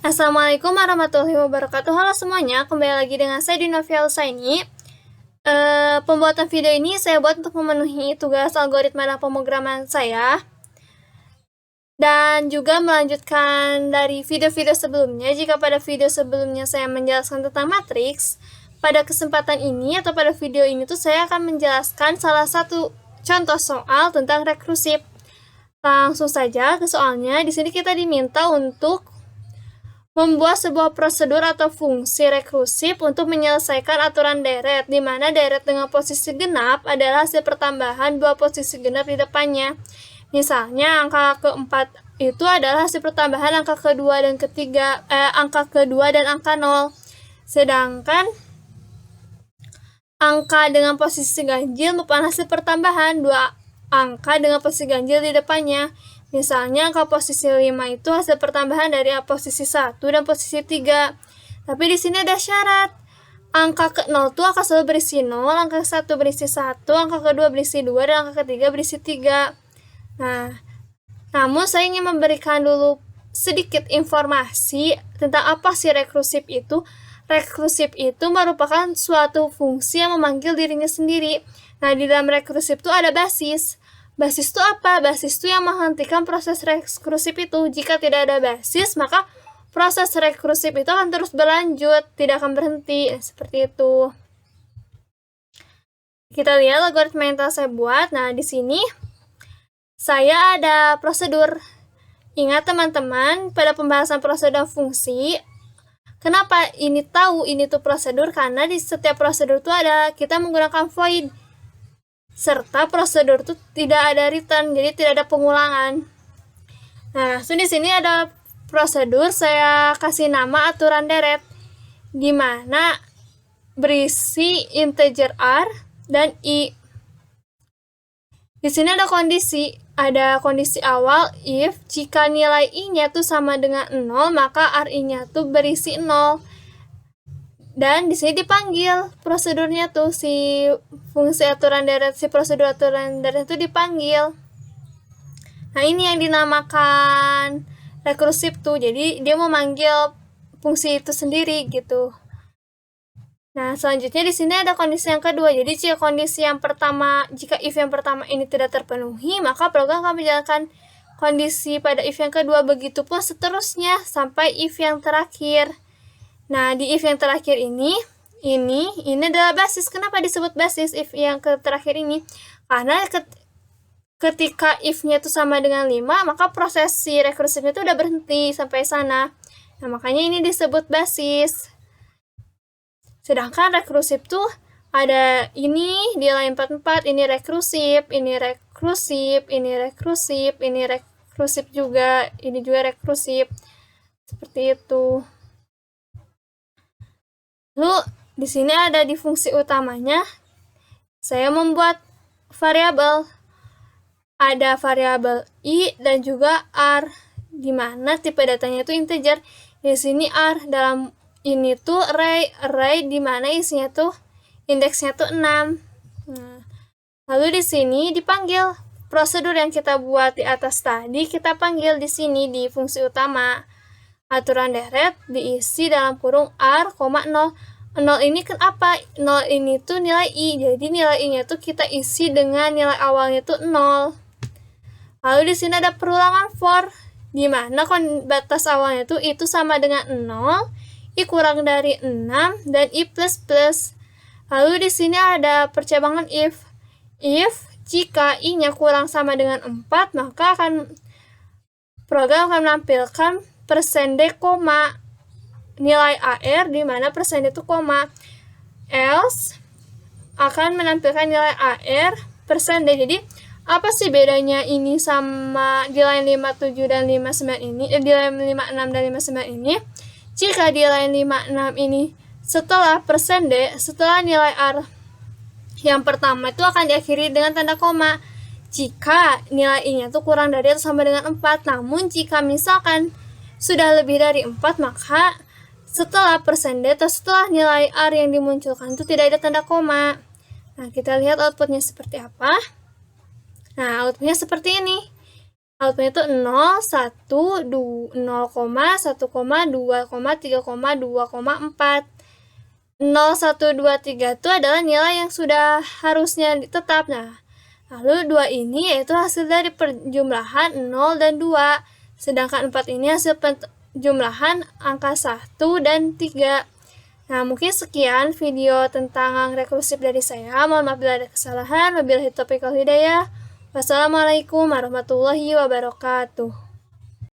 Assalamualaikum warahmatullahi wabarakatuh. Halo semuanya, kembali lagi dengan saya Dinovial Saini. Pembuatan video ini saya buat untuk memenuhi tugas algoritma dan pemrograman saya. Dan juga melanjutkan dari video-video sebelumnya. Jika pada video sebelumnya saya menjelaskan tentang matriks, pada kesempatan ini atau pada video ini tuh saya akan menjelaskan salah satu contoh soal tentang rekursif. Langsung saja ke soalnya. Di sini kita diminta untuk membuat sebuah prosedur atau fungsi rekursif untuk menyelesaikan aturan deret, di mana deret dengan posisi genap adalah hasil pertambahan dua posisi genap di depannya. Misalnya, angka keempat itu adalah hasil pertambahan angka kedua dan angka kedua dan angka 0. Sedangkan angka dengan posisi ganjil merupakan hasil pertambahan dua angka dengan posisi ganjil di depannya. Misalnya angka posisi 5 itu hasil pertambahan dari posisi 1 dan posisi 3. Tapi di sini ada syarat. Angka ke-0 itu akan selalu berisi 0, angka ke-1 berisi 1, angka kedua berisi 2, dan angka ketiga berisi 3. Nah, namun saya ingin memberikan dulu sedikit informasi tentang apa sih rekursif itu. Rekursif itu merupakan suatu fungsi yang memanggil dirinya sendiri. Nah, di dalam rekursif itu ada basis. Basis itu apa? Basis itu yang menghentikan proses rekursif itu. Jika tidak ada basis, maka proses rekursif itu akan terus berlanjut, tidak akan berhenti. Seperti itu. Kita lihat algoritma yang telah saya buat. Nah, di sini saya ada prosedur. Ingat teman-teman, pada pembahasan prosedur dan fungsi, kenapa ini tahu ini tuh prosedur? Karena di setiap prosedur itu ada kita menggunakan void. Serta prosedur itu tidak ada return, jadi tidak ada pengulangan. Nah, di sini ada prosedur, saya kasih nama aturan deret, di mana berisi integer r dan i. Di sini ada kondisi awal if jika nilai i-nya tuh sama dengan 0, maka ri-nya tuh berisi 0. Dan di sini dipanggil prosedurnya tuh si fungsi aturan deret, si prosedur aturan deret itu dipanggil. Nah, ini yang dinamakan rekursif tuh. Jadi dia memanggil fungsi itu sendiri gitu. Nah, selanjutnya di sini ada kondisi yang kedua. Jadi jika if yang pertama ini tidak terpenuhi, maka program akan menjalankan kondisi pada if yang kedua, begitupun seterusnya sampai if yang terakhir. Nah, di if yang terakhir ini adalah basis. Kenapa disebut basis if yang terakhir ini? Karena ketika if-nya itu sama dengan 5, maka proses si rekursifnya itu udah berhenti sampai sana. Nah, makanya ini disebut basis. Sedangkan rekursif tuh ada ini nilai 44, ini rekursif, ini rekursif, ini rekursif, ini rekursif juga, ini juga rekursif. Seperti itu. Lalu di sini ada di fungsi utamanya, saya membuat variabel. Ada variabel i dan juga r, di mana tipe datanya itu integer. Di sini r, dalam ini tuh array di mana isinya tuh indeksnya tuh 6. Nah, lalu di sini dipanggil prosedur yang kita buat di atas tadi, kita panggil di sini di fungsi utama. Aturan deret diisi dalam kurung r, 0. 0 ini kan apa? 0 ini tuh nilai i. Jadi nilai i-nya tuh kita isi dengan nilai awalnya tuh 0. Lalu di sini ada perulangan for, di mana batas awalnya tuh itu sama dengan 0, i kurang dari 6 dan i plus plus. Lalu di sini ada percabangan if. If jika i-nya kurang sama dengan 4, maka program akan menampilkan %d, nilai AR di mana persen itu koma. Else akan menampilkan nilai AR %d. Jadi apa sih bedanya ini sama di line 57 dan 59 ini, di line 56 dan 59 ini? Jika di line 56 ini setelah %d, setelah nilai R yang pertama itu akan diakhiri dengan tanda koma. Jika nilai i-nya itu kurang dari atau sama dengan 4. Namun jika misalkan sudah lebih dari 4, maka setelah %d atau setelah nilai r yang dimunculkan itu tidak ada tanda koma. Nah, kita lihat outputnya seperti apa. Nah, outputnya seperti ini. Outputnya itu 0, 1, 2, 0, 1, 2, 3, 2, 4. 0, 1, 2, 3 itu adalah nilai yang sudah harusnya tetap. Nah, lalu 2 ini yaitu hasil dari perjumlahan 0 dan 2. Sedangkan 4 ini hasil penjumlahan angka 1 dan 3. Nah, mungkin sekian video tentang rekursif dari saya. Mohon maaf bila ada kesalahan. Wabillahi taufiq wal hidayah. Wassalamualaikum warahmatullahi wabarakatuh.